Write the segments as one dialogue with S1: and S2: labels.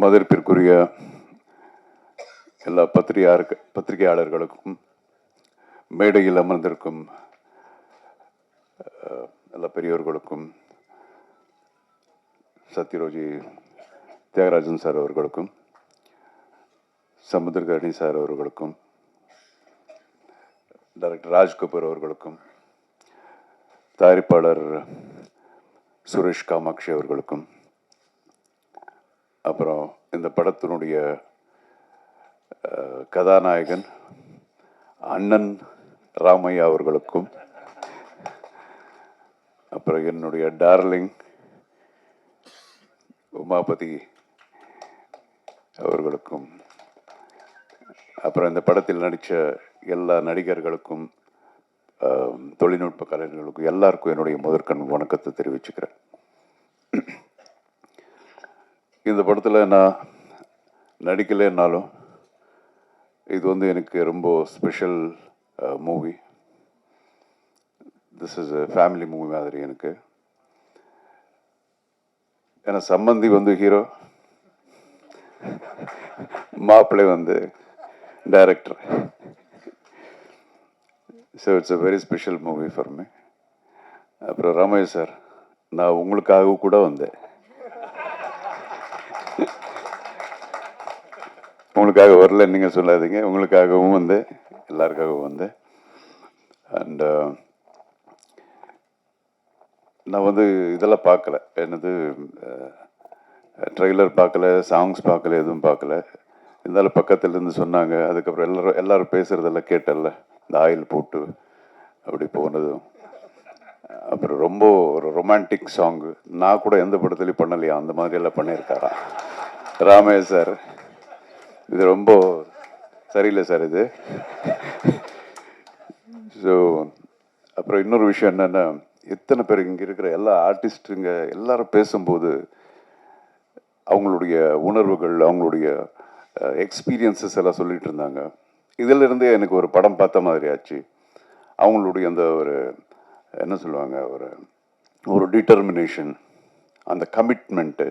S1: மதிப்பிற்குரிய எல்லா பத்திரிகையாளர்களுக்கும் மேடையில் அமர்ந்திருக்கும் எல்லா பெரியோர்களுக்கும் சத்யரோஜி தியாகராஜன் சார் அவர்களுக்கும் சமுத்திரகர்ணி சார் அவர்களுக்கும் டைரக்டர் ராஜ்கபூர் அவர்களுக்கும் தயாரிப்பாளர் சுரேஷ் காமாட்சி அவர்களுக்கும் அப்புறம் இந்த படத்தினுடைய கதாநாயகன் அண்ணன் ராமையா அவர்களுக்கும் அப்புறம் என்னுடைய டார்லிங் உமாபதி அவர்களுக்கும் அப்புறம் இந்த படத்தில் நடித்த எல்லா நடிகர்களுக்கும் தொழில்நுட்ப கலைஞர்களுக்கும் எல்லாருக்கும் என்னுடைய முதற்கண் வணக்கத்தை தெரிவிச்சுக்கிறேன். இந்த படத்தில் நான் நடிக்கலைன்னாலும் இது வந்து எனக்கு ரொம்ப special movie. This is a family movie மாதிரி எனக்கு. ஏன்னா சம்பந்தி வந்து ஹீரோ, மாப்பிள்ளை வந்து director. So it's a very special movie for me. அப்புறம் ராமையா சார், நான் உங்களுக்காக கூட வந்தேன், உங்களுக்காக வரல நீங்கள் சொல்லாதீங்க, உங்களுக்காகவும் வந்தேன், எல்லாருக்காகவும் வந்தேன். அண்ட் நான் வந்து இதெல்லாம் பார்க்கல, என்னது ட்ரெய்லர் பார்க்கல, சாங்ஸ் பார்க்கல, எதுவும் பார்க்கல. இருந்தாலும் பக்கத்தில் இருந்து சொன்னாங்க. அதுக்கப்புறம் எல்லாரும் பேசுகிறதெல்லாம் கேட்டல, இந்த ஆயில் போட்டு அப்படி போனதும். அப்புறம் ரொம்ப ஒரு ரொமான்டிக் சாங்கு, நான் கூட எந்த படத்துலையும் பண்ணலையா, அந்த மாதிரியெல்லாம் பண்ணியிருக்காரா ராமையா சார். இது ரொம்ப சரியில்லை சார் இது. ஸோ அப்புறம் இன்னொரு விஷயம் என்னென்னா, எத்தனை பேர் இங்கே இருக்கிற எல்லா ஆர்டிஸ்ட்டுங்க எல்லாரும் பேசும்போது அவங்களுடைய உணர்வுகள், அவங்களுடைய எக்ஸ்பீரியன்ஸஸ் எல்லாம் சொல்லிகிட்டு இருந்தாங்க. இதிலிருந்தே எனக்கு ஒரு படம் பார்த்த மாதிரி ஆச்சு. அவங்களுடைய அந்த ஒரு என்ன சொல்லுவாங்க, ஒரு டிட்டர்மினேஷன், அந்த கமிட்மெண்ட்டு,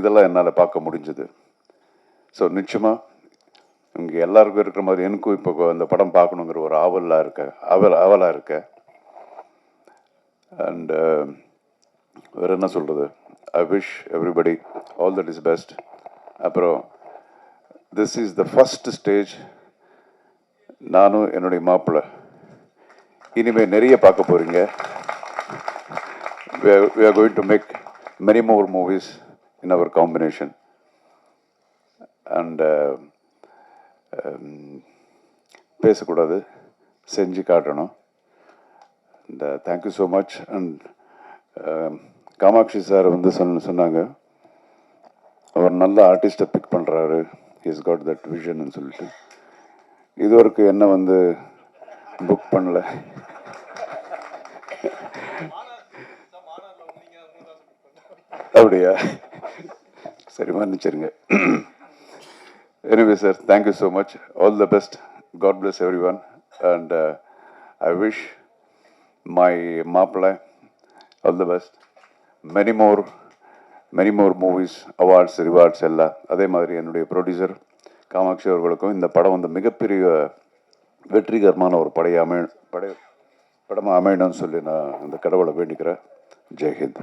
S1: இதெல்லாம் என்னால் பார்க்க முடிஞ்சுது. ஸோ நிச்சயமாக இங்கே எல்லாருக்கும் இருக்கிற மாதிரி எனக்கும் இப்போ அந்த படம் பார்க்கணுங்கிற ஒரு ஆவலாக இருக்க. அண்ட் வேறு என்ன சொல்கிறது, I wish everybody all that is best. அப்புறம் this is the first stage. நானும் என்னுடைய மாப்பிள்ளை இனிமேல் நிறைய பார்க்க போகிறீங்க. we are going to make many more movies in our combination. And பேசக்கூடாது, செஞ்சு காட்டணும். And thank you so much. And Kamakshi sir வந்து சொன்னாங்க, அவர் நல்ல ஆர்டிஸ்ட்டை பிக் பண்ணுறாரு, ஹீஸ் காட் தட் விஷன்னு சொல்லிட்டு. இது வரைக்கும் என்ன வந்து புக் பண்ணல. அப்படியா, சரி மன்னிச்சிருங்க. Anyway, sir, thank you so much. All the best. God bless everyone. And I wish my Maapla all the best. Many more movies, awards, rewards எல்லாம். அதே மாதிரி என்னுடைய ப்ரொடியூசர் காமாட்சி அவர்களுக்கும் இந்த படம் வந்து மிகப்பெரிய வெற்றிகரமான ஒரு படமாக அமையணும்னு சொல்லி நான் அந்த கடவுளை வேண்டிக்கிறேன். ஜெய்ஹிந்த்.